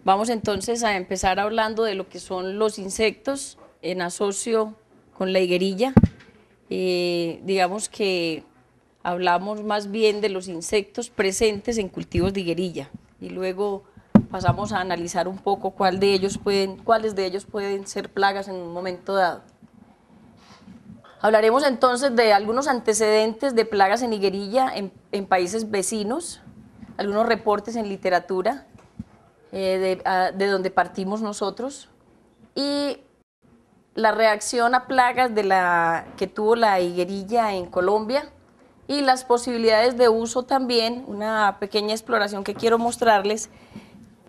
Vamos entonces a empezar hablando de lo que son los insectos en asocio con la higuerilla. Digamos que hablamos más bien de los insectos presentes en cultivos de higuerilla y luego pasamos a analizar un poco cuáles de ellos pueden ser plagas en un momento dado. Hablaremos entonces de algunos antecedentes de plagas en higuerilla en países vecinos, algunos reportes en literatura de donde partimos nosotros y la reacción a plagas que tuvo la higuerilla en Colombia y las posibilidades de uso también, una pequeña exploración que quiero mostrarles,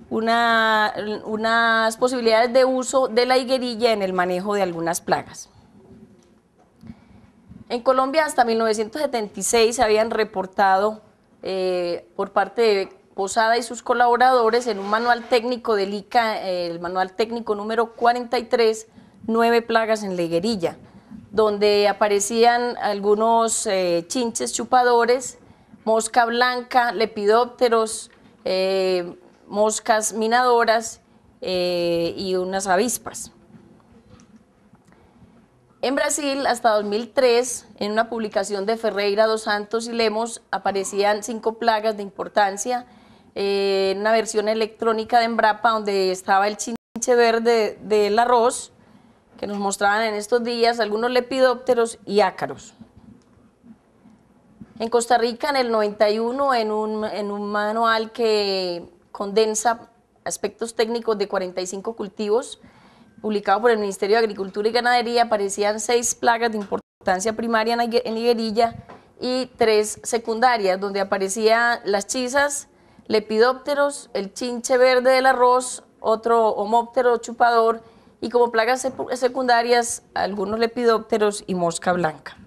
unas posibilidades de uso de la higuerilla en el manejo de algunas plagas. En Colombia hasta 1976 se habían reportado por parte de Posada y sus colaboradores en un manual técnico del ICA, el manual técnico número 43, 9 plagas en la higuerilla, donde aparecían algunos chinches chupadores, mosca blanca, lepidópteros, moscas minadoras y unas avispas. En Brasil, hasta 2003, en una publicación de Ferreira dos Santos y Lemos, aparecían 5 plagas de importancia, en una versión electrónica de Embrapa, donde estaba el chinche verde del arroz, que nos mostraban en estos días, algunos lepidópteros y ácaros. En Costa Rica, en el 91, en un manual que condensa aspectos técnicos de 45 cultivos, publicado por el Ministerio de Agricultura y Ganadería, aparecían 6 plagas de importancia primaria en higuerilla y 3 secundarias, donde aparecían las chisas, lepidópteros, el chinche verde del arroz, otro homóptero chupador y como plagas secundarias algunos lepidópteros y mosca blanca.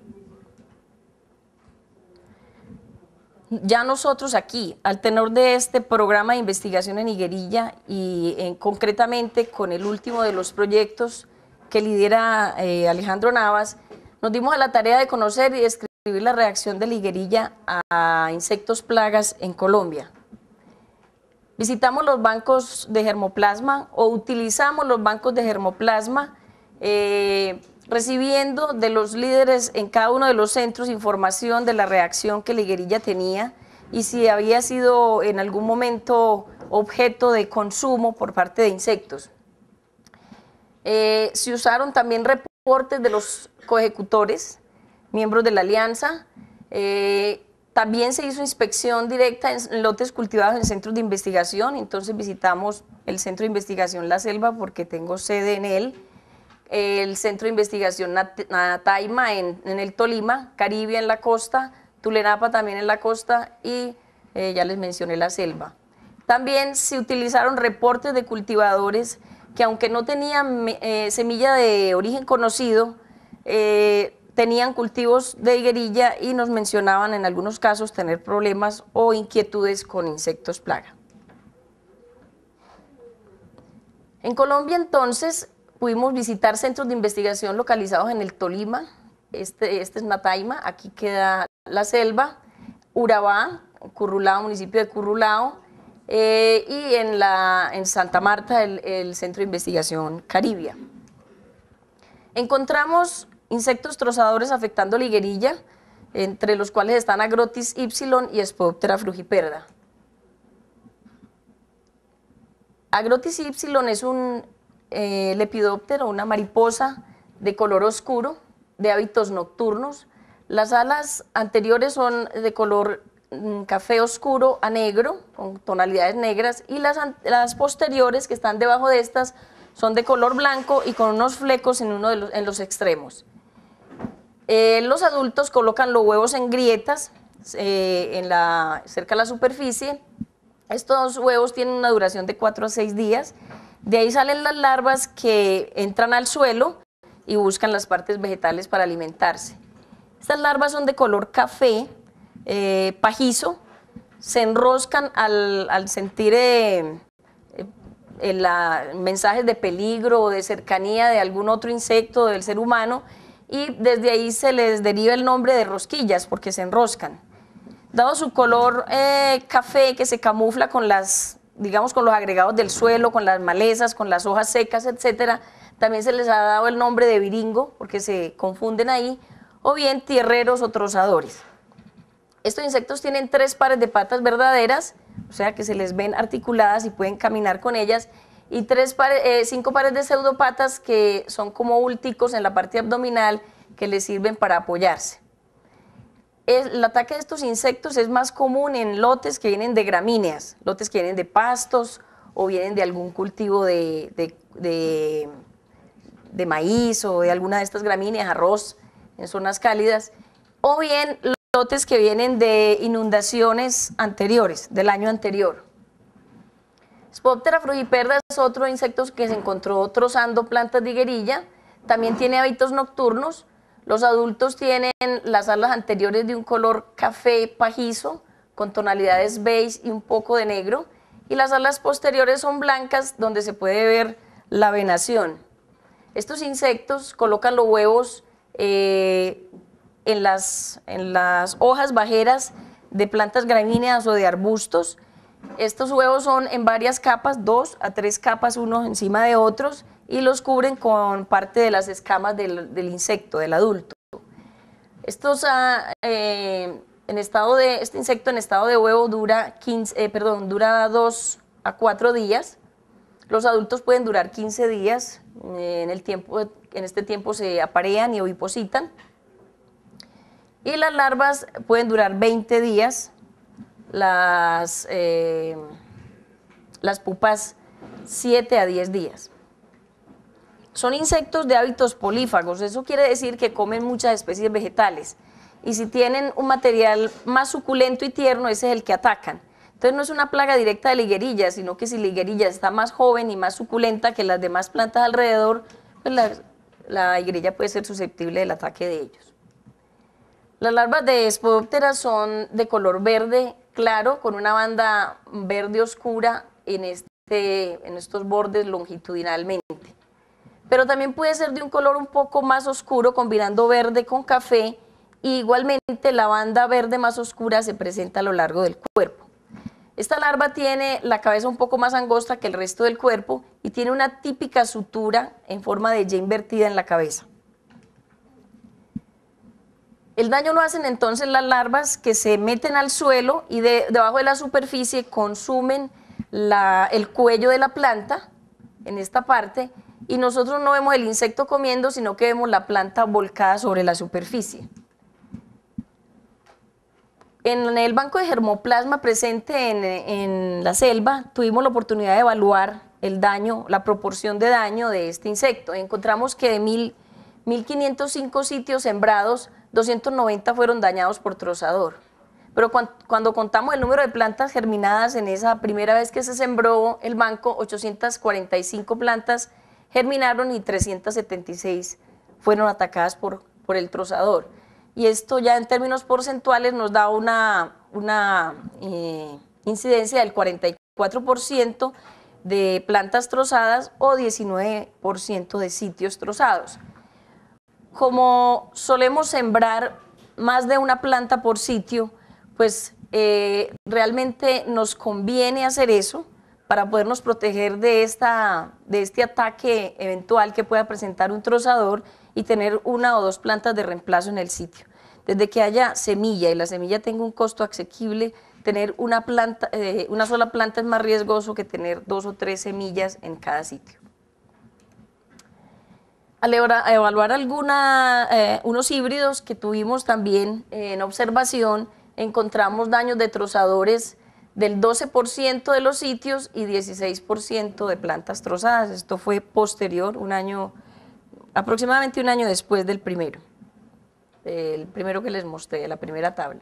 Ya nosotros aquí, al tenor de este programa de investigación en higuerilla y concretamente con el último de los proyectos que lidera Alejandro Navas, nos dimos a la tarea de conocer y describir la reacción de la higuerilla a insectos plagas en Colombia. Visitamos los bancos de germoplasma o utilizamos los bancos de germoplasma recibiendo de los líderes en cada uno de los centros información de la reacción que la higuerilla tenía y si había sido en algún momento objeto de consumo por parte de insectos. Se usaron también reportes de los coejecutores, miembros de la alianza. También se hizo inspección directa en lotes cultivados en centros de investigación, entonces visitamos el Centro de Investigación La Selva porque tengo sede en él, el Centro de Investigación Nataima en el Tolima, Caribe en la costa, Tulenapa también en la costa y ya les mencioné La Selva. También se utilizaron reportes de cultivadores que aunque no tenían semilla de origen conocido, tenían cultivos de higuerilla y nos mencionaban en algunos casos tener problemas o inquietudes con insectos plaga. En Colombia entonces pudimos visitar centros de investigación localizados en el Tolima, este es Nataima, aquí queda La Selva, Urabá, Currulao, municipio de Currulao, y en Santa Marta el Centro de Investigación Caribia. Encontramos insectos trozadores afectando la higuerilla, entre los cuales están Agrotis y Spodoptera frugiperda. Agrotis es un lepidóptero, una mariposa de color oscuro, de hábitos nocturnos. Las alas anteriores son de color café oscuro a negro, con tonalidades negras, y las posteriores, que están debajo de estas, son de color blanco y con unos flecos en los extremos. Los adultos colocan los huevos en grietas cerca de la superficie. Estos huevos tienen una duración de 4 a 6 días. De ahí salen las larvas que entran al suelo y buscan las partes vegetales para alimentarse. Estas larvas son de color café, pajizo, se enroscan al sentir mensajes de peligro o de cercanía de algún otro insecto del ser humano y desde ahí se les deriva el nombre de rosquillas porque se enroscan. Dado su color café que se camufla con las digamos, con los agregados del suelo, con las malezas, con las hojas secas, etcétera. También se les ha dado el nombre de viringo, porque se confunden ahí, o bien tierreros o trozadores. Estos insectos tienen 3 pares de patas verdaderas, o sea que se les ven articuladas y pueden caminar con ellas, y 5 pares de pseudopatas que son como últicos en la parte abdominal que les sirven para apoyarse. El ataque de estos insectos es más común en lotes que vienen de gramíneas, lotes que vienen de pastos o vienen de algún cultivo de maíz o de alguna de estas gramíneas, arroz en zonas cálidas, o bien lotes que vienen de inundaciones anteriores, del año anterior. Spodoptera frugiperda es otro insecto que se encontró trozando plantas de higuerilla, también tiene hábitos nocturnos. Los adultos tienen las alas anteriores de un color café pajizo, con tonalidades beige y un poco de negro, y las alas posteriores son blancas, donde se puede ver la venación. Estos insectos colocan los huevos en las hojas bajeras de plantas gramíneas o de arbustos. Estos huevos son en varias capas, 2 a 3 capas unos encima de otros, y los cubren con parte de las escamas del insecto, del adulto. Este insecto en estado de huevo dura 2 a 4 días. Los adultos pueden durar 15 días. En este tiempo se aparean y ovipositan. Y las larvas pueden durar 20 días. Las pupas 7 a 10 días. Son insectos de hábitos polífagos, eso quiere decir que comen muchas especies vegetales, y si tienen un material más suculento y tierno, ese es el que atacan. Entonces no es una plaga directa de la higuerilla, sino que si la higuerilla está más joven y más suculenta que las demás plantas alrededor, pues la higuerilla puede ser susceptible del ataque de ellos. Las larvas de Spodoptera son de color verde claro, con una banda verde oscura en estos bordes longitudinalmente. Pero también puede ser de un color un poco más oscuro, combinando verde con café, y igualmente la banda verde más oscura se presenta a lo largo del cuerpo. Esta larva tiene la cabeza un poco más angosta que el resto del cuerpo y tiene una típica sutura en forma de Y invertida en la cabeza. El daño lo hacen entonces las larvas, que se meten al suelo y debajo de la superficie consumen el cuello de la planta, en esta parte, y nosotros no vemos el insecto comiendo, sino que vemos la planta volcada sobre la superficie. En el banco de germoplasma presente en la selva, tuvimos la oportunidad de evaluar el daño, la proporción de daño de este insecto. Encontramos que de 1.505 sitios sembrados, 290 fueron dañados por trozador. Pero cuando contamos el número de plantas germinadas en esa primera vez que se sembró el banco, 845 plantas germinaron y 376 fueron atacadas por el trozador. Y esto ya en términos porcentuales nos da una incidencia del 44% de plantas trozadas o 19% de sitios trozados. Como solemos sembrar más de una planta por sitio, pues realmente nos conviene hacer eso para podernos proteger de este ataque eventual que pueda presentar un trozador y tener 1 o 2 plantas de reemplazo en el sitio. Desde que haya semilla y la semilla tenga un costo asequible, tener una sola planta es más riesgoso que tener 2 o 3 semillas en cada sitio. Al evaluar unos híbridos que tuvimos también en observación, encontramos daños de trozadores del 12% de los sitios y 16% de plantas trozadas. Esto fue posterior, aproximadamente un año después del primero que les mostré, la primera tabla.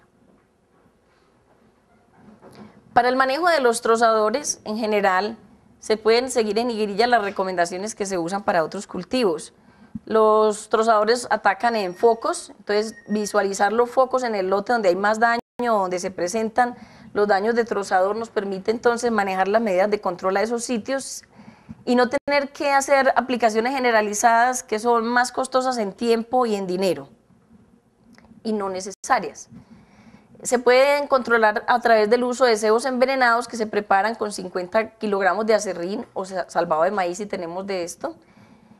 Para el manejo de los trozadores, en general, se pueden seguir en higuerilla las recomendaciones que se usan para otros cultivos. Los trozadores atacan en focos, entonces visualizar los focos en el lote donde hay más daño, donde se presentan los daños de trozador, nos permite entonces manejar las medidas de control a esos sitios y no tener que hacer aplicaciones generalizadas que son más costosas en tiempo y en dinero y no necesarias. Se pueden controlar a través del uso de cebos envenenados que se preparan con 50 kilogramos de aserrín o salvado de maíz, si tenemos de esto.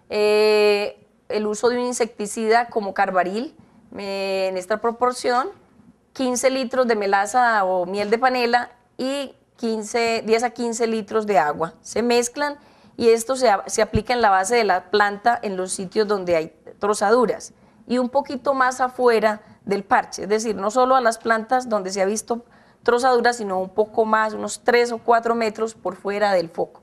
El uso de un insecticida como carbaril en esta proporción, 15 litros de melaza o miel de panela y 10 a 15 litros de agua. Se mezclan y esto se aplica en la base de la planta en los sitios donde hay trozaduras y un poquito más afuera del parche, es decir, no solo a las plantas donde se ha visto trozaduras, sino un poco más, unos 3 o 4 metros por fuera del foco.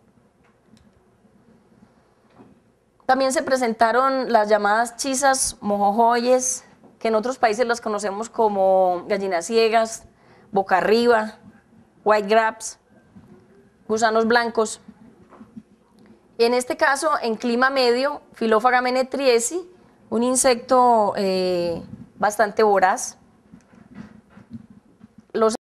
También se presentaron las llamadas chisas mojojoyes, que en otros países las conocemos como gallinas ciegas, boca arriba, white grubs, gusanos blancos. En este caso, en clima medio, Phylophaga menetriesi, un insecto bastante voraz. Los